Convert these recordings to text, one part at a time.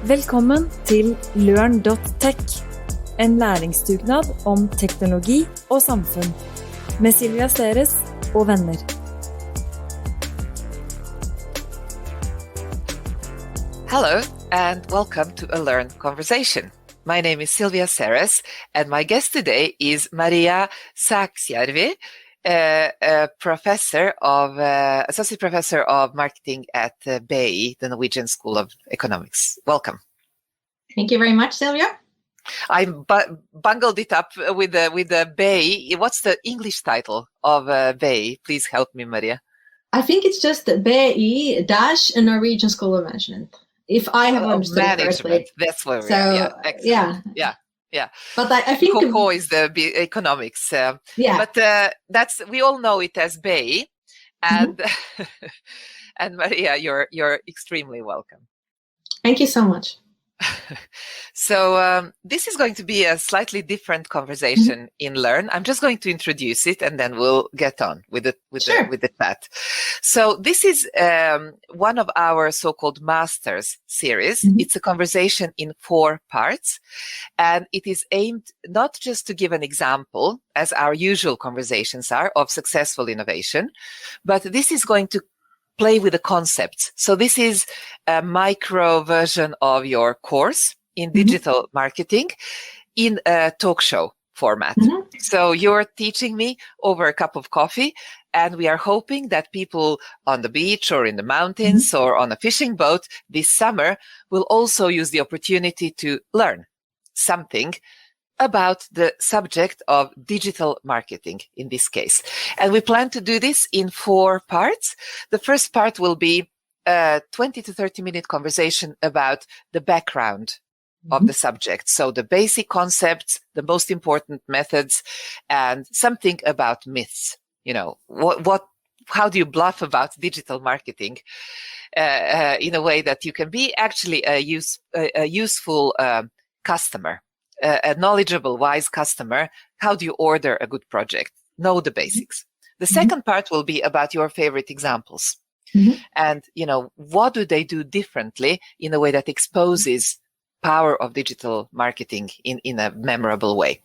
Velkommen til LØRN.tech, en læringsdugnad om teknologi og samfunn, med Silvija Seres og venner. Hello and welcome to a LØRN conversation. My name is Silvija Seres and my guest today is Maria Sääksjärvi, associate professor of marketing at BI, the Norwegian School of Economics. Welcome. Thank you very much, Silvia. I bungled it up with the BI. What's the English title of BI? Please help me, Maria. I think it's just BI dash a Norwegian School of Management, if I have understood it correctly. That's where we are. Yeah, excellent. Yeah. But I think Coco is the economics. But that's, we all know it as BI, and and Maria, you're extremely welcome. Thank you so much. So this is going to be a slightly different conversation in LØRN. I'm just going to introduce it, and then we'll get on with the chat. So this is one of our so-called masters series. It's a conversation in 4 parts, and it is aimed not just to give an example, as our usual conversations are, of successful innovation, but this is going to play with the concepts. So this is a micro version of your course in digital marketing in a talk show format. So you're teaching me over a cup of coffee, and we are hoping that people on the beach or in the mountains or on a fishing boat this summer will also use the opportunity to learn something about the subject of digital marketing in this case. And we plan to do this in 4 parts. The first part will be a 20 to 30 minute conversation about the background of the subject. So the basic concepts, the most important methods, and something about myths. You know, how do you bluff about digital marketing in a way that you can be actually a useful customer? A knowledgeable, wise customer. How do you order a good project? Know the basics. The second part will be about your favorite examples. And, you know, what do they do differently in a way that exposes power of digital marketing in a memorable way?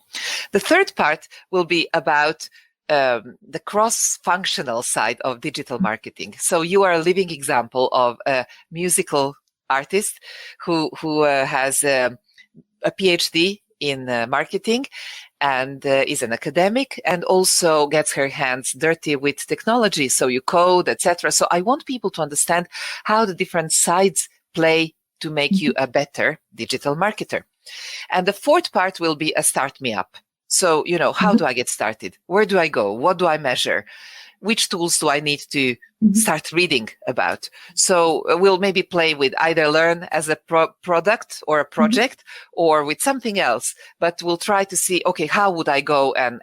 The third part will be about the cross-functional side of digital marketing. So you are a living example of a musical artist who has a PhD in marketing and is an academic, and also gets her hands dirty with technology. So you code, etc. So I want people to understand how the different sides play to make you a better digital marketer. And the fourth part will be a start me up. So, you know, how do I get started? Where do I go? What do I measure? Which tools do I need to start reading about? So we'll maybe play with either LØRN as a product or a project, or with something else, but we'll try to see, okay, how would I go and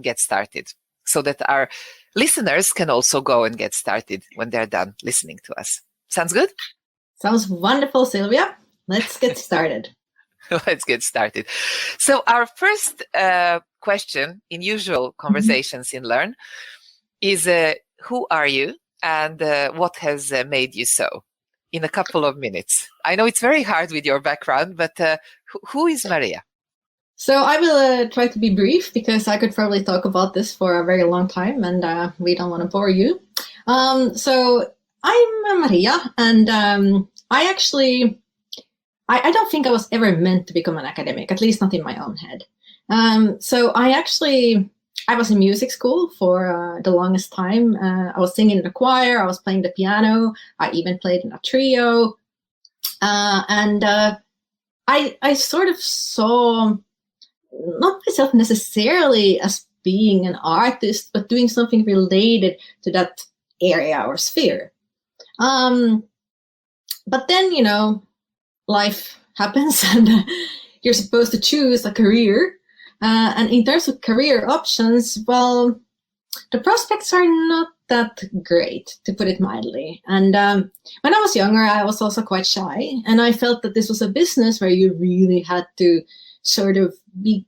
get started, so that our listeners can also go and get started when they're done listening to us. Sounds good? Sounds wonderful, Silvia. Let's get started. Let's get started. So our first question in usual conversations in LØRN is who are you, and what has made you so, in a couple of minutes. I know it's very hard with your background, but who is Maria? So I will try to be brief, because I could probably talk about this for a very long time, and we don't want to bore you. So I'm Maria, and I don't think I was ever meant to become an academic, at least not in my own head. So I was in music school for the longest time. I was singing in the choir, I was playing the piano, I even played in a trio. And I sort of saw not myself necessarily as being an artist, but doing something related to that area or sphere. But then, you know, life happens, and you're supposed to choose a career. And in terms of career options, well, the prospects are not that great, to put it mildly. And when I was younger, I was also quite shy, and I felt that this was a business where you really had to sort of be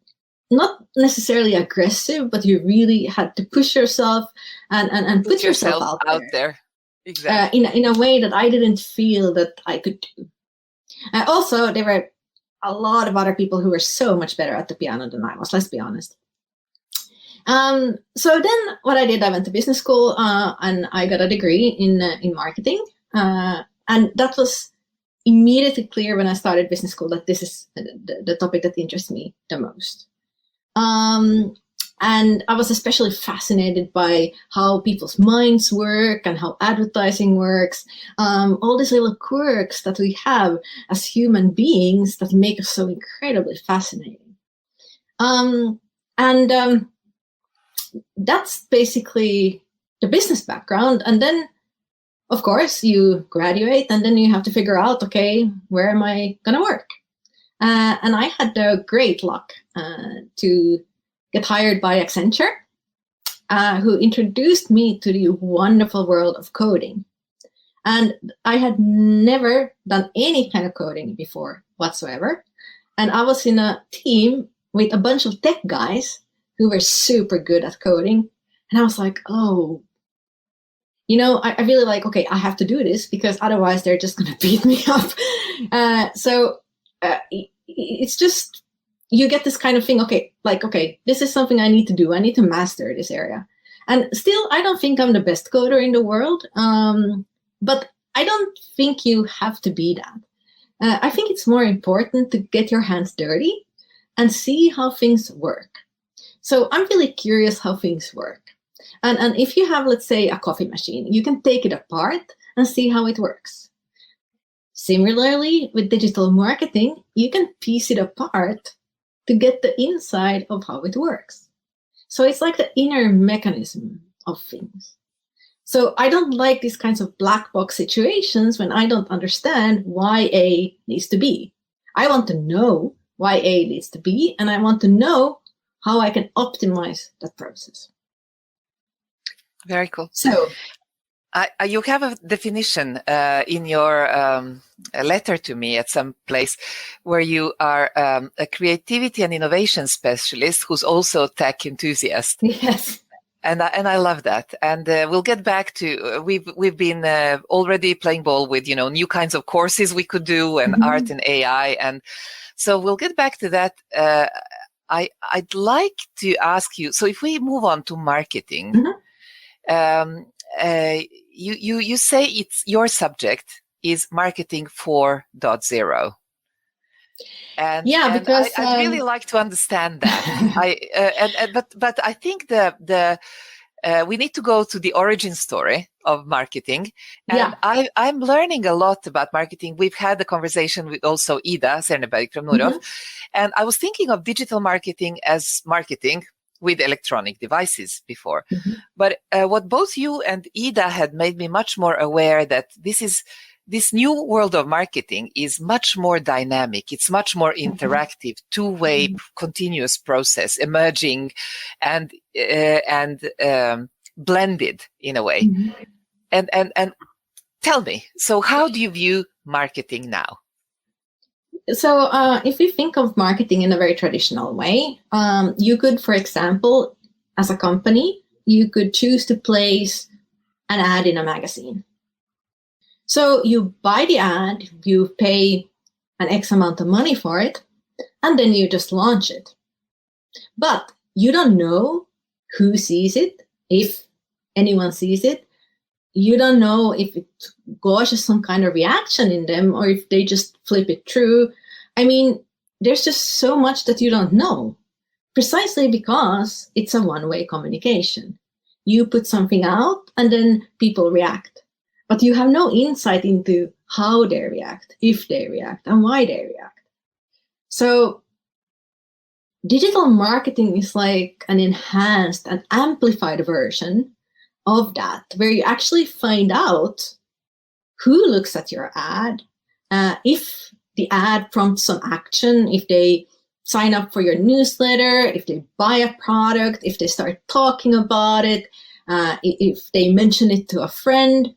not necessarily aggressive, but you really had to push yourself and put yourself out there. Exactly. In a way that I didn't feel that I could do. Also, there were a lot of other people who were so much better at the piano than I was, let's be honest. So then what I did, I went to business school and I got a degree in marketing. And that was immediately clear when I started business school that this is the topic that interests me the most. And I was especially fascinated by how people's minds work and how advertising works. All these little quirks that we have as human beings that make us so incredibly fascinating. And that's basically the business background. And then, of course, you graduate and then you have to figure out, okay, where am I going to work? And I had the great luck to get hired by Accenture, who introduced me to the wonderful world of coding. And I had never done any kind of coding before whatsoever. And I was in a team with a bunch of tech guys who were super good at coding. And I was like, oh, you know, I really like, okay, I have to do this because otherwise they're just going to beat me up. So it's just, you get this kind of thing, okay, this is something I need to do. I need to master this area. And still, I don't think I'm the best coder in the world, but I don't think you have to be that. I think it's more important to get your hands dirty and see how things work. So I'm really curious how things work. And if you have, let's say, a coffee machine, you can take it apart and see how it works. Similarly, with digital marketing, you can piece it apart to get the inside of how it works. So it's like the inner mechanism of things. So I don't like these kinds of black box situations when I don't understand why A needs to be. I want to know why A needs to be, and I want to know how I can optimize that process. Very cool. So you have a definition in your letter to me at some place where you are a creativity and innovation specialist who's also a tech enthusiast. Yes. And I love that. And we'll get back to, we've been already playing ball with, new kinds of courses we could do and art and AI. And so we'll get back to that. I'd like to ask you, so if we move on to marketing, you say it's your subject is marketing 4.0. And yeah, because I'd really like to understand that. But I think we need to go to the origin story of marketing. And I'm learning a lot about marketing. We've had a conversation with also Ida Serneberg from Nordhoff. And I was thinking of digital marketing as marketing with electronic devices before. But what both you and Ida had made me much more aware that this new world of marketing is much more dynamic. It's much more interactive, two-way, continuous process, emerging and blended in a way. And tell me, so how do you view marketing now? So if you think of marketing in a very traditional way, you could, for example, as a company, you could choose to place an ad in a magazine. So you buy the ad, you pay an X amount of money for it, and then you just launch it. But you don't know who sees it, if anyone sees it. You don't know if it causes some kind of reaction in them or if they just flip it through. I mean, there's just so much that you don't know, precisely because it's a one-way communication. You put something out and then people react. But you have no insight into how they react, if they react, and why they react. So digital marketing is like an enhanced and amplified version of that, where you actually find out who looks at your ad, if the ad prompts some action, if they sign up for your newsletter, if they buy a product, if they start talking about it, if they mention it to a friend.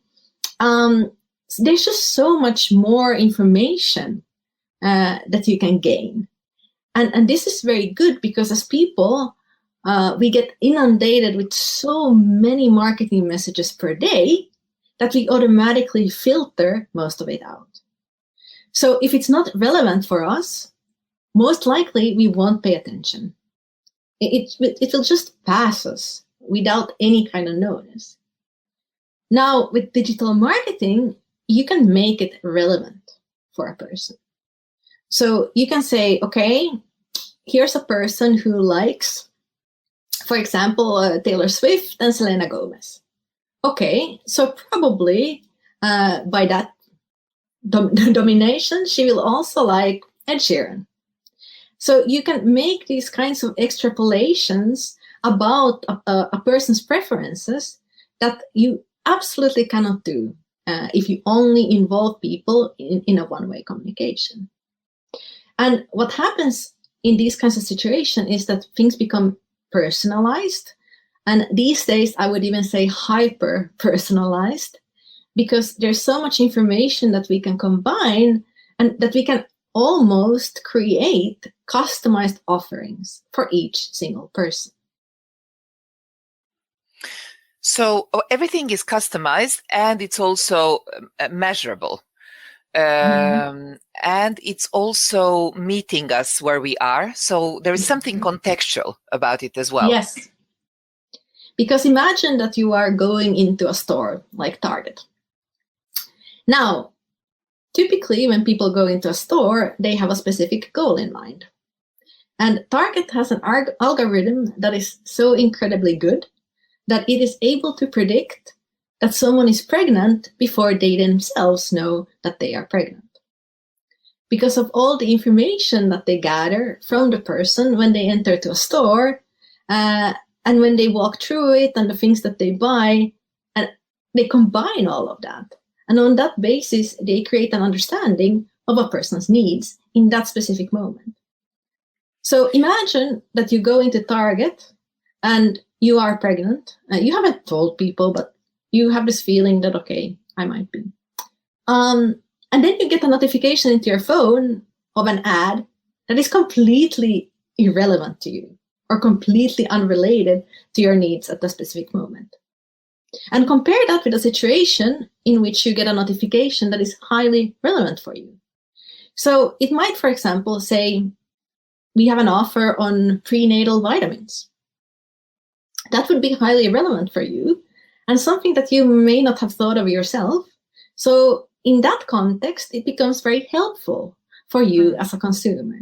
There's just so much more information that you can gain. And this is very good because as people, we get inundated with so many marketing messages per day that we automatically filter most of it out. So if it's not relevant for us, most likely we won't pay attention. It will just pass us without any kind of notice. Now, with digital marketing, you can make it relevant for a person. So you can say, okay, here's a person who likes, for example, Taylor Swift and Selena Gomez. Okay, so probably by that domination, she will also like Ed Sheeran. So you can make these kinds of extrapolations about a person's preferences that you absolutely cannot do if you only involve people in a one-way communication. And what happens in these kinds of situations is that things become personalized. And these days, I would even say hyper-personalized, because there's so much information that we can combine and that we can almost create customized offerings for each single person. So everything is customized, and it's also measurable. And it's also meeting us where we are. So there is something contextual about it as well. Yes. Because imagine that you are going into a store like Target. Now, typically when people go into a store, they have a specific goal in mind. And Target has an algorithm that is so incredibly good that it is able to predict that someone is pregnant before they themselves know that they are pregnant. Because of all the information that they gather from the person when they enter to a store, and when they walk through it and the things that they buy, and they combine all of that. And on that basis, they create an understanding of a person's needs in that specific moment. So imagine that you go into Target and you are pregnant. You haven't told people, but you have this feeling that, okay, I might be. And then you get a notification into your phone of an ad that is completely irrelevant to you or completely unrelated to your needs at the specific moment. And compare that with a situation in which you get a notification that is highly relevant for you. So it might, for example, say, we have an offer on prenatal vitamins. That would be highly relevant for you and something that you may not have thought of yourself. So in that context, it becomes very helpful for you as a consumer.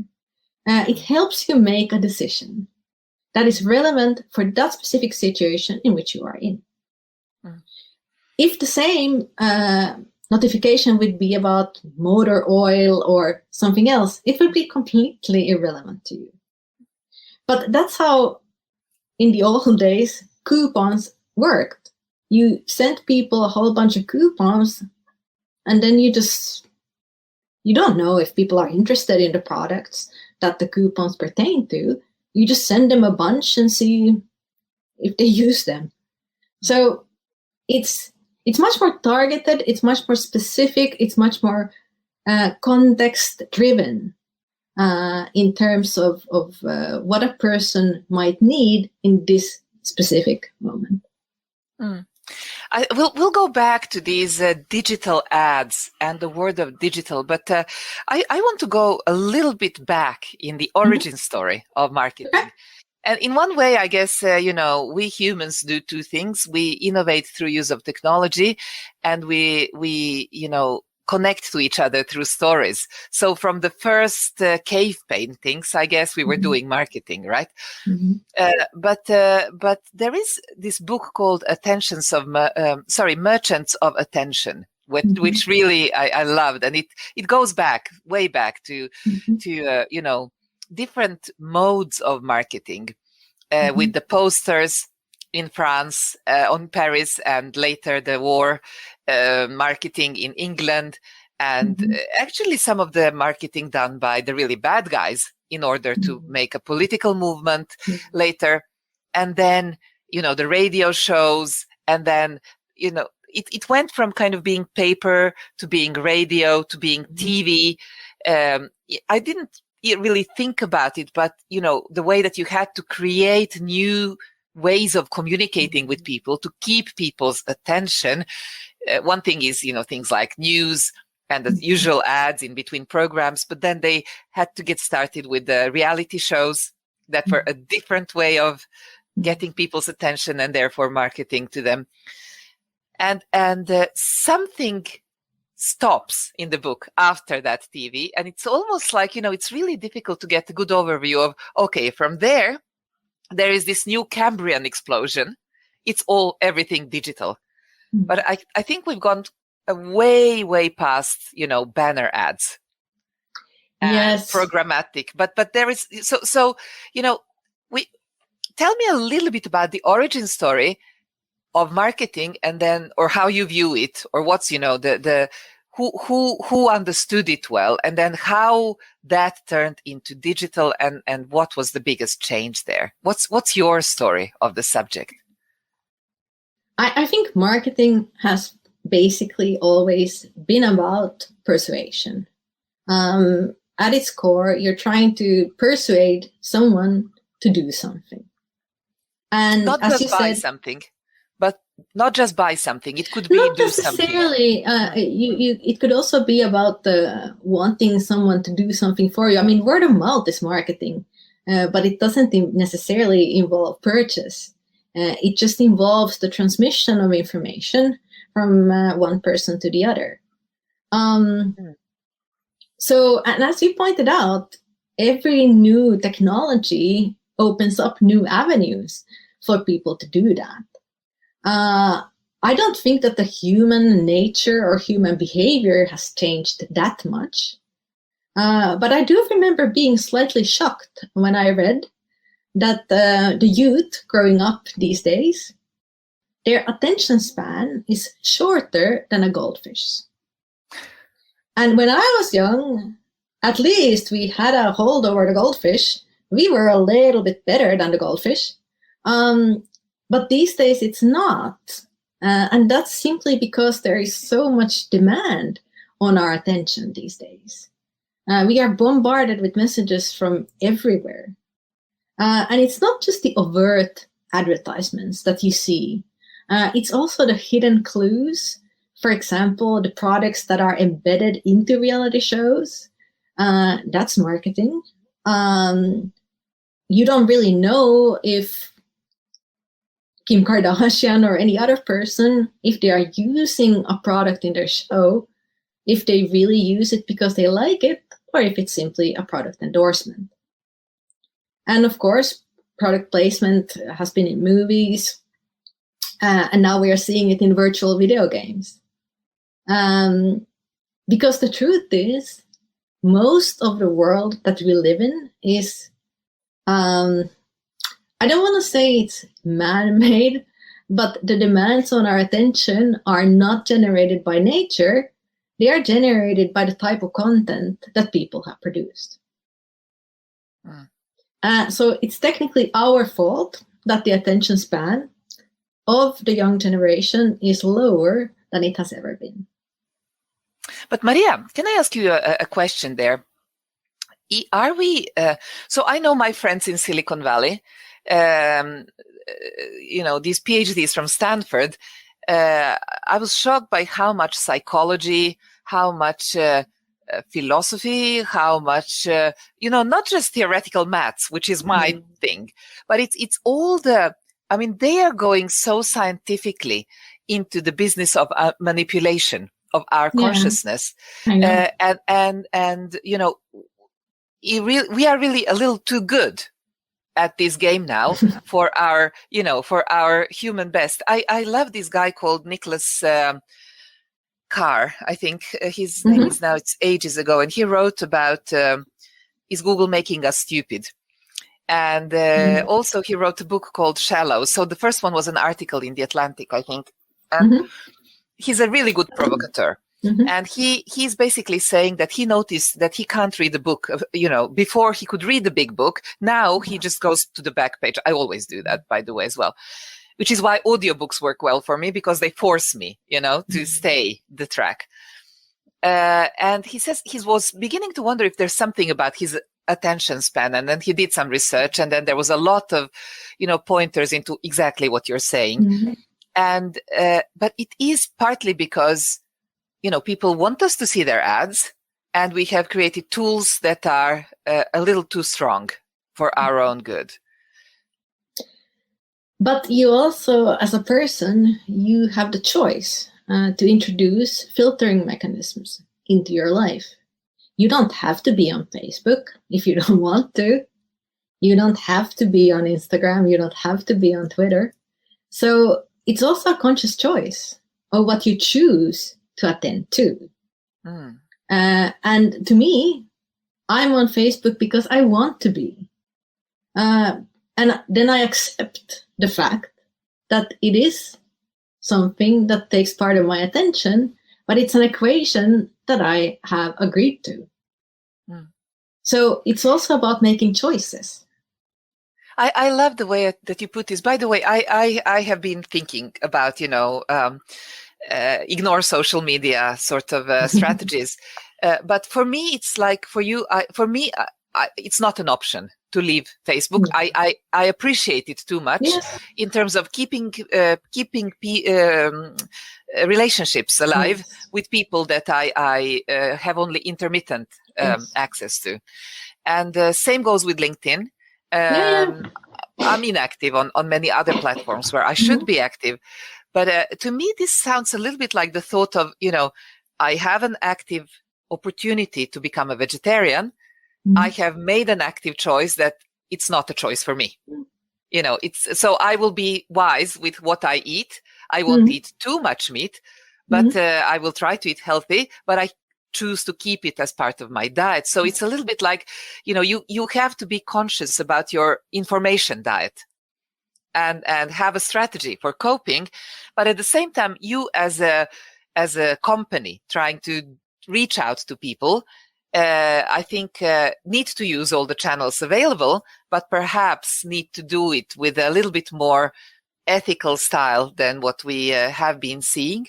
It helps you make a decision that is relevant for that specific situation in which you are in. If the same notification would be about motor oil or something else, it would be completely irrelevant to you. But that's how, in the old days, coupons worked. You sent people a whole bunch of coupons, and then you don't know if people are interested in the products that the coupons pertain to. You just send them a bunch and see if they use them. So it's much more targeted, it's much more specific, it's much more context-driven in terms of what a person might need in this specific moment. We'll go back to these digital ads and the word of digital, but I want to go a little bit back in the origin story of marketing. Okay. And in one way, I guess, we humans do two things. We innovate through use of technology, and we connect to each other through stories. So from the first cave paintings, I guess we were doing marketing, right? But there is this book called Merchants of Attention, which really I loved, and it goes back way back to different modes of marketing, with the posters in France, on Paris, and later the war marketing in England, and actually some of the marketing done by the really bad guys in order to make a political movement later. And then, the radio shows, and then, it went from kind of being paper to being radio to being TV. I didn't really think about it, but the way that you had to create new ways of communicating with people to keep people's attention. One thing is, things like news and the usual ads in between programs. But then they had to get started with the reality shows that were a different way of getting people's attention and therefore marketing to them. And something stops in the book after that TV. And it's almost like, it's really difficult to get a good overview of, okay, from there is this new Cambrian explosion. It's everything digital. But I think we've gone way, way past, banner ads. And programmatic. But there is, tell me a little bit about the origin story of marketing, and then, or how you view it, or what's, who understood it well, and then how that turned into digital, and what was the biggest change there? What's your story of the subject? I think marketing has basically always been about persuasion. At its core, you're trying to persuade someone to do something. And not as just you buy said, something, but not just buy something. It could be not do something. necessarily. It could also be about wanting someone to do something for you. I mean, word of mouth is marketing, but it doesn't necessarily involve purchase. It just involves the transmission of information from one person to the other. So, and as you pointed out, every new technology opens up new avenues for people to do that. I don't think that the human nature or human behavior has changed that much. But I do remember being slightly shocked when I read that the youth growing up these days, their attention span is shorter than a goldfish. And when I was young, at least we had a hold over the goldfish. We were a little bit better than the goldfish. But these days it's not. And that's simply because there is so much demand on our attention these days. We are bombarded with messages from everywhere. And it's not just the overt advertisements that you see. It's also the hidden clues. For example, the products that are embedded into reality shows. That's marketing. You don't really know if Kim Kardashian or any other person, if they are using a product in their show, if they really use it because they like it, or if it's simply a product endorsement. And of course, product placement has been in movies, and now we are seeing it in virtual video games. Because the truth is, most of the world that we live in is, I don't want to say it's man-made, but the demands on our attention are not generated by nature. They are generated by the type of content that people have produced. So it's technically our fault that the attention span of the young generation is lower than it has ever been. But Maria, can I ask you a question there? Are we, so I know my friends in Silicon Valley, these PhDs from Stanford, I was shocked by how much psychology, how much philosophy, how much, not just theoretical maths, which is my thing, but it's all they are going so scientifically into the business of manipulation of our consciousness. We are really a little too good at this game now for our human best. I love this guy called Nicholas Carr. I think his name is now, it's ages ago. And he wrote about, is Google making us stupid? And also he wrote a book called Shallow. So the first one was an article in The Atlantic, I think. And he's a really good provocateur. And he's basically saying that he noticed that he can't read the book, before he could read the big book. Now he just goes to the back page. I always do that, by the way, as well, which is why audiobooks work well for me, because they force me, to stay the track. And he says he was beginning to wonder if there's something about his attention span. And then he did some research, and then there was a lot of, pointers into exactly what you're saying. And, but it is partly because people want us to see their ads, and we have created tools that are a little too strong for our own good. But you also, as a person, you have the choice to introduce filtering mechanisms into your life. You don't have to be on Facebook if you don't want to. You don't have to be on Instagram. You don't have to be on Twitter. So it's also a conscious choice of what you choose to attend to. And to me, I'm on Facebook because I want to be. And then I accept the fact that it is something that takes part of my attention, but it's an equation that I have agreed to. So it's also about making choices. I love the way that you put this. By the way, I have been thinking about, ignore social media sort of strategies. But for me, it's like for you, it's not an option to leave Facebook. I appreciate it too much in terms of keeping relationships alive with people that I have only intermittent access to. And same goes with LinkedIn. I'm inactive on many other platforms where I should be active. But to me, this sounds a little bit like the thought of, I have an active opportunity to become a vegetarian. I have made an active choice that it's not a choice for me. So I will be wise with what I eat. I won't eat too much meat, but I will try to eat healthy, but I choose to keep it as part of my diet. So it's a little bit like, you have to be conscious about your information diet and have a strategy for coping. But at the same time, you as a company trying to reach out to people, I think need to use all the channels available, but perhaps need to do it with a little bit more ethical style than what we have been seeing.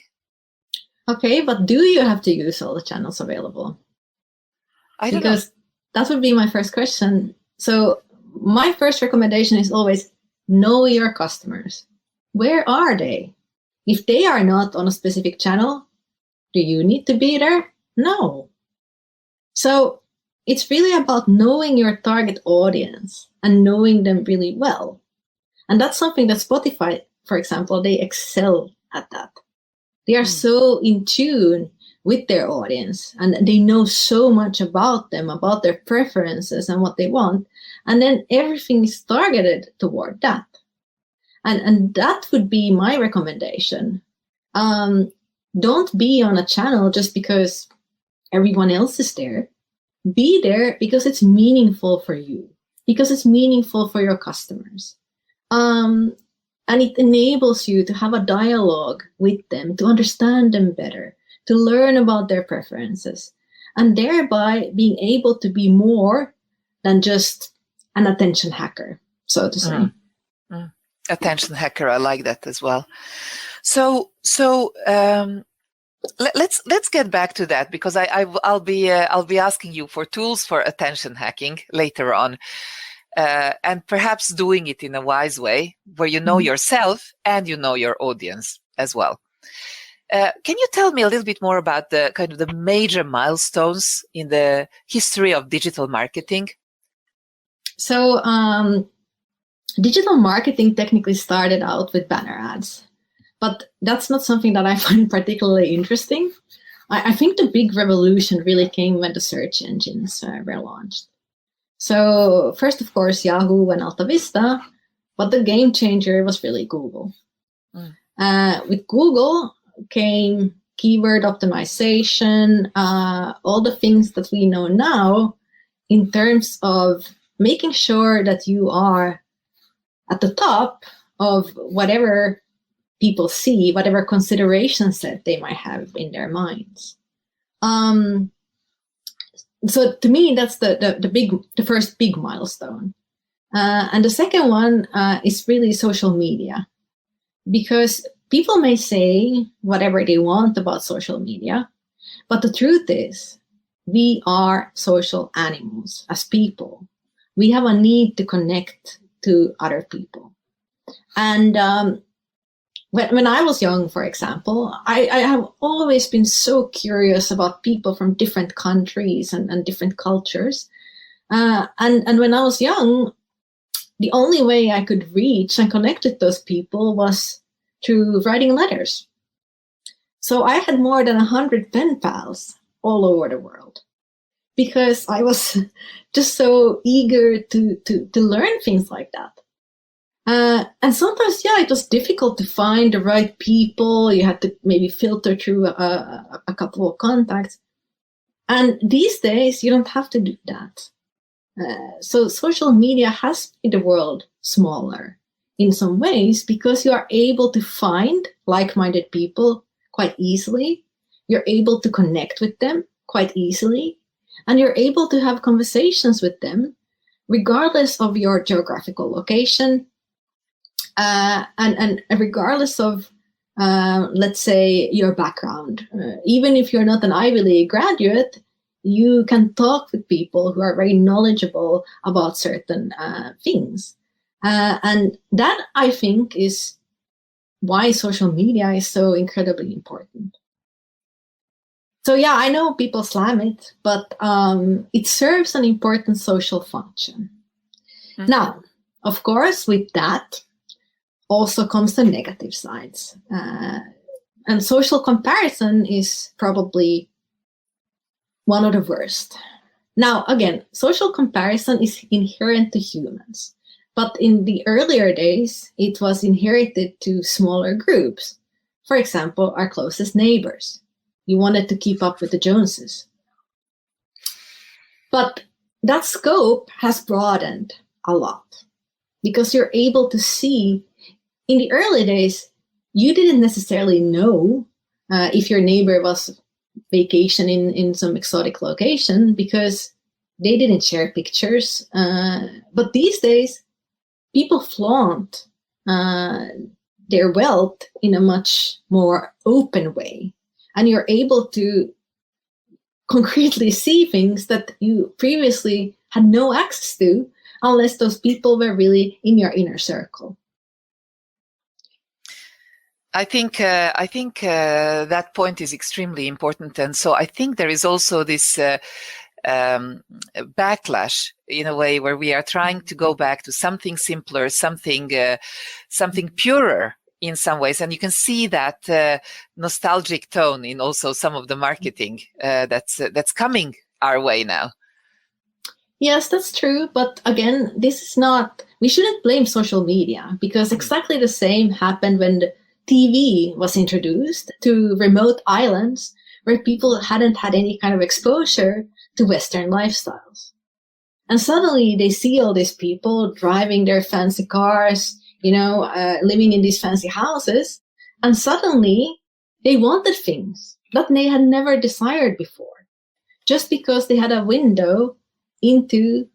Okay, but do you have to use all the channels available? I don't know. Because that would be my first question. So my first recommendation is always know your customers. Where are they? If they are not on a specific channel, do you need to be there? No. So it's really about knowing your target audience and knowing them really well. And that's something that Spotify, for example, they excel at that. They are so in tune with their audience and they know so much about them, about their preferences and what they want. And then everything is targeted toward that. And that would be my recommendation. Don't be on a channel just because everyone else is there. Be there because it's meaningful for you, because it's meaningful for your customers. And it enables you to have a dialogue with them, to understand them better, to learn about their preferences, and thereby being able to be more than just an attention hacker, so to say. Attention hacker, I like that as well. So let's get back to that, because I'll be asking you for tools for attention hacking later on. And perhaps doing it in a wise way where you know yourself and you know your audience as well. Can you tell me a little bit more about the kind of the major milestones in the history of digital marketing? So digital marketing technically started out with banner ads, but that's not something that I find particularly interesting. I think the big revolution really came when the search engines were launched. So first, of course, Yahoo and Alta Vista, but the game changer was really Google. With Google came keyword optimization, all the things that we know now in terms of making sure that you are at the top of whatever people see, whatever consideration set they might have in their minds. So to me, that's the first big milestone. And the second one is really social media, because people may say whatever they want about social media, but the truth is we are social animals as people. We have a need to connect to other people. And when I was young, for example, I have always been so curious about people from different countries and different cultures. And when I was young, the only way I could reach and connect with those people was through writing letters. So I had more than 100 pen pals all over the world because I was just so eager to learn things like that. And sometimes, it was difficult to find the right people. You had to maybe filter through a couple of contacts. And these days, you don't have to do that. So social media has made the world smaller in some ways because you are able to find like-minded people quite easily. You're able to connect with them quite easily. And you're able to have conversations with them regardless of your geographical location. And regardless of, let's say, your background, even if you're not an Ivy League graduate, you can talk with people who are very knowledgeable about certain things. And that, I think, is why social media is so incredibly important. So yeah, I know people slam it, but it serves an important social function. Mm-hmm. Now, of course, with that also comes the negative sides. And social comparison is probably one of the worst. Now, again, social comparison is inherent to humans. But in the earlier days, it was inherited to smaller groups. For example, our closest neighbors. You wanted to keep up with the Joneses. But that scope has broadened a lot because you're able to see. In the early days, you didn't necessarily know if your neighbor was vacationing in some exotic location because they didn't share pictures. But these days, people flaunt their wealth in a much more open way. And you're able to concretely see things that you previously had no access to unless those people were really in your inner circle. I think that point is extremely important. And so I think there is also this backlash in a way where we are trying to go back to something simpler, something purer in some ways. And you can see that nostalgic tone in also some of the marketing that's coming our way now. Yes, that's true. But again, we shouldn't blame social media because exactly the same happened when the TV was introduced to remote islands where people hadn't had any kind of exposure to Western lifestyles. And suddenly they see all these people driving their fancy cars, living in these fancy houses. And suddenly they wanted things that they had never desired before, just because they had a window into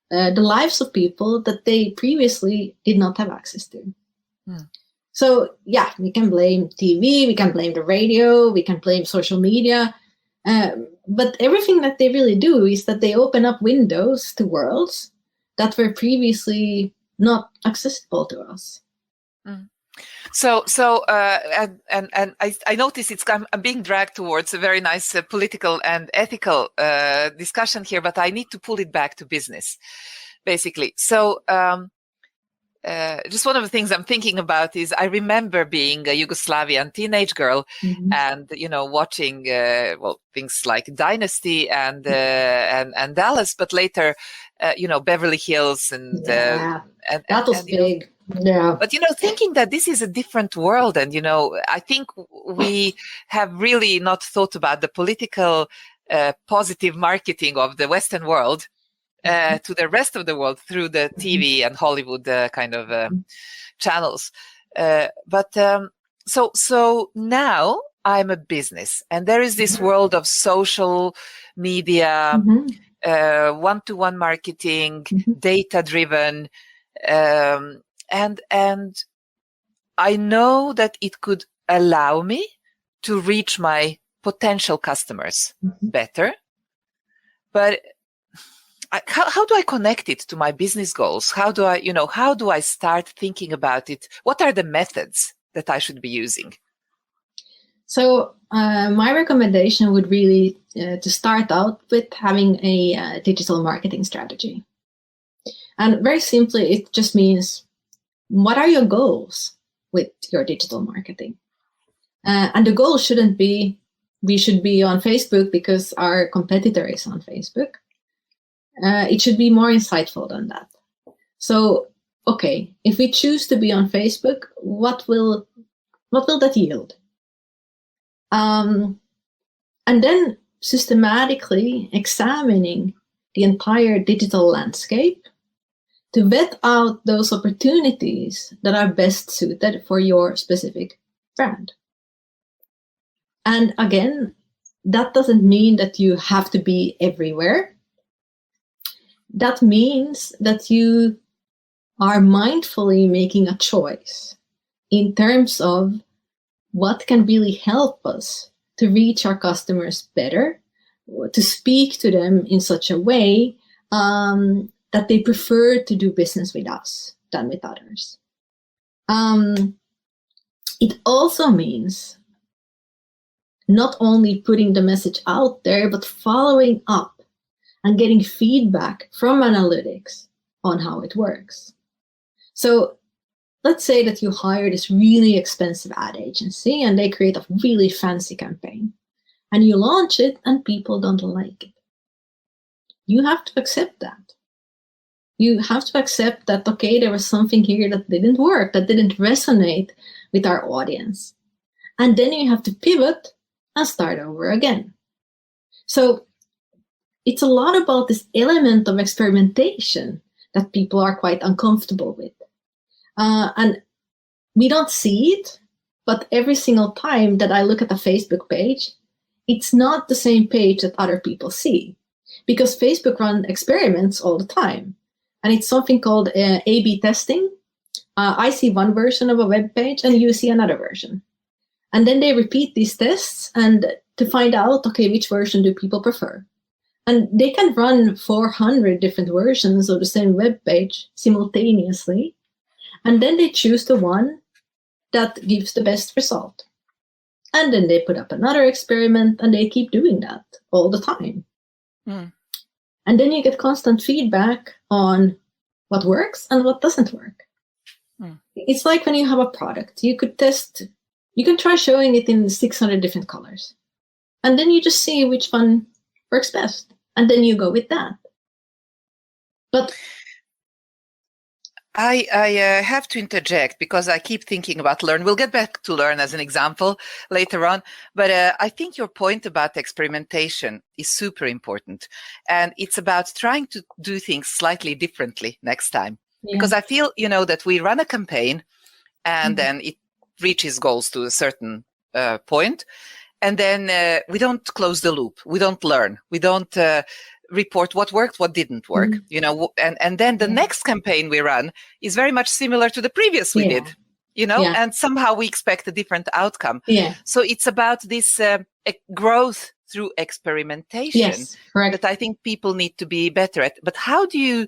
the lives of people that they previously did not have access to. So yeah, we can blame TV, we can blame the radio, we can blame social media. But everything that they really do is that they open up windows to worlds that were previously not accessible to us. So I notice I'm being dragged towards a very nice political and ethical discussion here, but I need to pull it back to business, basically. So just one of the things I'm thinking about is I remember being a Yugoslavian teenage girl and, watching, things like Dynasty and Dallas, but later, Beverly Hills and that was big. Yeah. But, thinking that this is a different world and, I think we have really not thought about the political positive marketing of the Western world to the rest of the world through the TV and Hollywood channels. So now I'm a business and there is this world of social media, one-to-one marketing, data-driven, and I know that it could allow me to reach my potential customers better, but how do I connect it to my business goals? How do I start thinking about it? What are the methods that I should be using? So my recommendation would really to start out with having a digital marketing strategy. And very simply, it just means, what are your goals with your digital marketing? And the goal shouldn't be, we should be on Facebook because our competitor is on Facebook. It should be more insightful than that. So, okay, if we choose to be on Facebook, what will that yield? And then systematically examining the entire digital landscape to vet out those opportunities that are best suited for your specific brand. And again, that doesn't mean that you have to be everywhere. That means that you are mindfully making a choice in terms of what can really help us to reach our customers better, to speak to them in such a way that they prefer to do business with us than with others. It also means not only putting the message out there, but following up and getting feedback from analytics on how it works. So let's say that you hire this really expensive ad agency and they create a really fancy campaign and you launch it and people don't like it. You have to accept that. You have to accept that, okay, there was something here that didn't work, that didn't resonate with our audience. And then you have to pivot and start over again. So it's a lot about this element of experimentation that people are quite uncomfortable with. And we don't see it, but every single time that I look at a Facebook page, it's not the same page that other people see, because Facebook run experiments all the time. And it's something called A/B testing. I see one version of a web page and you see another version. And then they repeat these tests and to find out, okay, which version do people prefer? And they can run 400 different versions of the same web page simultaneously. And then they choose the one that gives the best result. And then they put up another experiment and they keep doing that all the time. Mm. And then you get constant feedback on what works and what doesn't work. Mm. It's like when you have a product, you can try showing it in 600 different colors. And then you just see which one works best. And then you go with that. But I have to interject because I keep thinking about LØRN. We'll get back to LØRN as an example later on. But I think your point about experimentation is super important. And it's about trying to do things slightly differently next time. Yeah. Because I feel, that we run a campaign and then it reaches goals to a certain point. And then we don't close the loop. We don't learn. We don't report what worked, what didn't work, and then the next campaign we run is very much similar to the previous we did, and somehow we expect a different outcome. Yeah. So it's about this growth through experimentation that I think people need to be better at. But how do you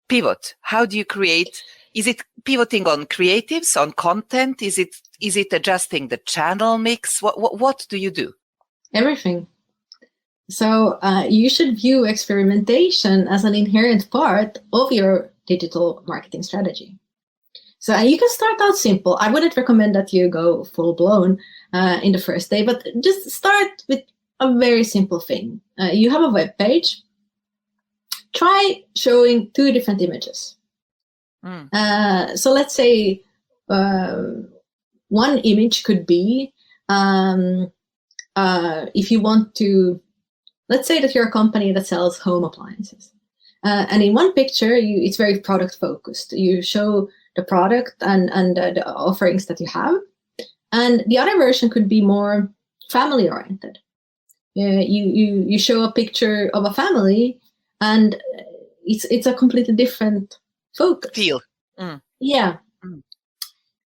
pivot? How do you create? Is it pivoting on creatives, on content? Is it adjusting the channel mix? What do you do? Everything. So you should view experimentation as an inherent part of your digital marketing strategy. So you can start out simple. I wouldn't recommend that you go full blown in the first day, but just start with a very simple thing. You have a web page. Try showing 2 different images. So let's say one image could be if you want to. Let's say that you're a company that sells home appliances. And in one picture, it's very product focused. You show the product and the offerings that you have. And the other version could be more family oriented. You show a picture of a family and it's a completely different focus. Feel. Yeah.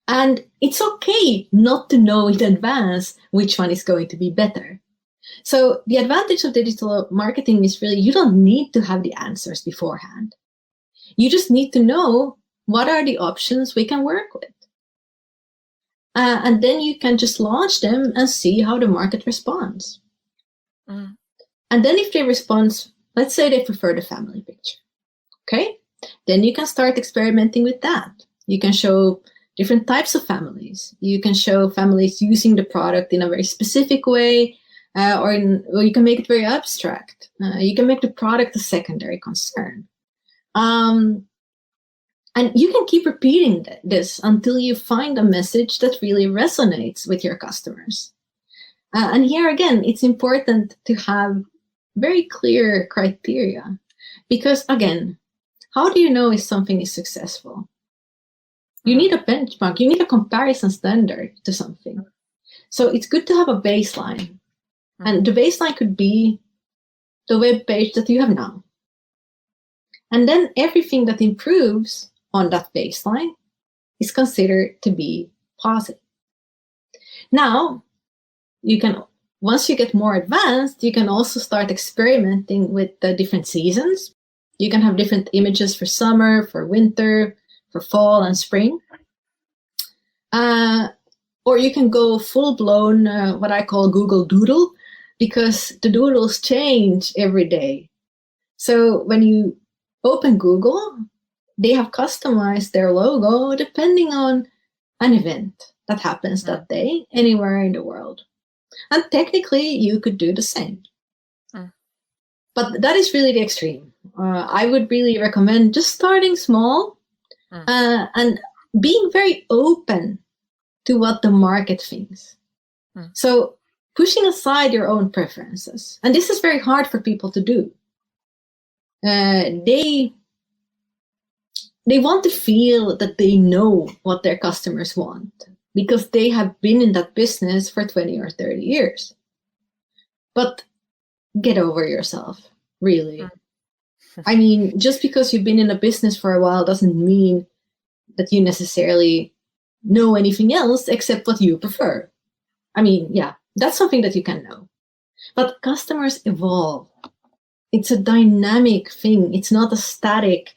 And it's okay not to know in advance which one is going to be better. So the advantage of digital marketing is really you don't need to have the answers beforehand. You just need to know what are the options we can work with. And then you can just launch them and see how the market responds. And then if they respond, let's say they prefer the family picture. Okay, then you can start experimenting with that. You can show different types of families. You can show families using the product in a very specific way, or you can make it very abstract. You can make the product a secondary concern. And you can keep repeating this until you find a message that really resonates with your customers. And here again, it's important to have very clear criteria, because again, how do you know if something is successful? You need a benchmark, you need a comparison standard to something. So it's good to have a baseline. And the baseline could be the web page that you have now. And then everything that improves on that baseline is considered to be positive. Now, you can, once you get more advanced, you can also start experimenting with the different seasons. You can have different images for summer, for winter, for fall and spring. Or you can go full-blown, what I call Google Doodle, because the doodles change every day. So when you open Google, they have customized their logo depending on an event that happens that day anywhere in the world. And technically, you could do the same. But that is really the extreme. I would really recommend just starting small and being very open to what the market thinks. So pushing aside your own preferences. And this is very hard for people to do. They want to feel that they know what their customers want because they have been in that business for 20 or 30 years. But get over yourself, really. I mean, just because you've been in a business for a while doesn't mean that you necessarily know anything else except what you prefer. I mean, yeah, that's something that you can know. But customers evolve. It's a dynamic thing. It's not a static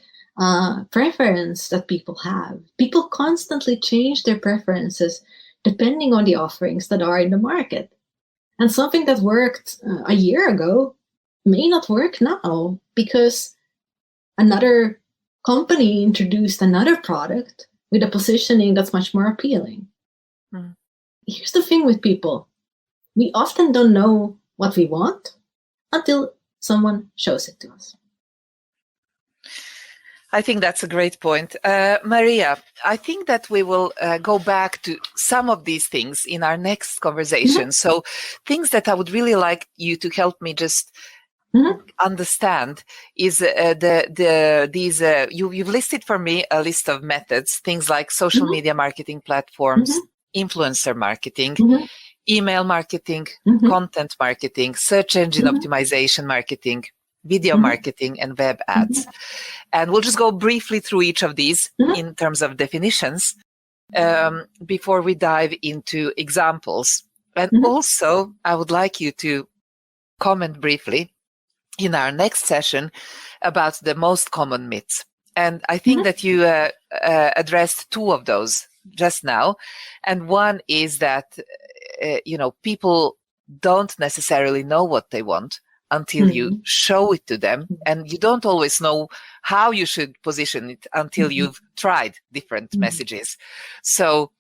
preference that people have. People constantly change their preferences depending on the offerings that are in the market. And something that worked a year ago may not work now because another company introduced another product with a positioning that's much more appealing. Here's the thing with people. We often don't know what we want until someone shows it to us. I think that's a great point. Maria, I think that we will go back to some of these things in our next conversation. So things that I would really like you to help me just understand is you've listed for me a list of methods, things like social media marketing platforms, influencer marketing, email marketing, content marketing, search engine optimization marketing, video marketing, and web ads. And we'll just go briefly through each of these in terms of definitions before we dive into examples. And also, I would like you to comment briefly in our next session about the most common myths. And I think that you addressed two of those just now. And one is that, people don't necessarily know what they want until you show it to them. And you don't always know how you should position it until you've tried different messages. So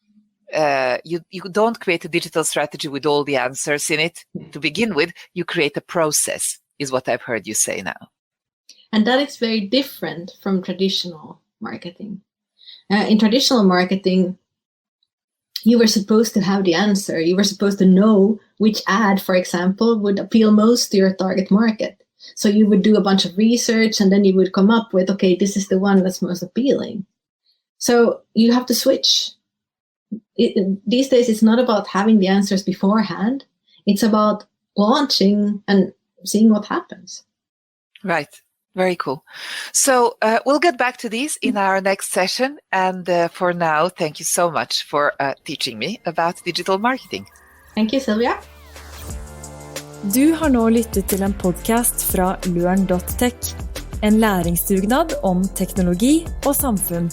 you don't create a digital strategy with all the answers in it to begin with. You create a process, is what I've heard you say now. And that is very different from traditional marketing. In traditional marketing, you were supposed to have the answer. You were supposed to know which ad, for example, would appeal most to your target market. So you would do a bunch of research and then you would come up with, okay, this is the one that's most appealing. So you have to switch. These days, it's not about having the answers beforehand. It's about launching and seeing what happens. Right. Very cool. So we'll get back to these in our next session. And for now, thank you so much for teaching me about digital marketing. Thank you, Silvia. Du har nå lyttet til en podcast fra LØRN.tech, en læringsdugnad om teknologi og samfunn.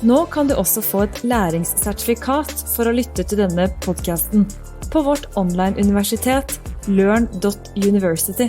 Nå kan du også få et læringssertifikat for å lytte til denne podcasten på vårt online-universitet LØRN.university.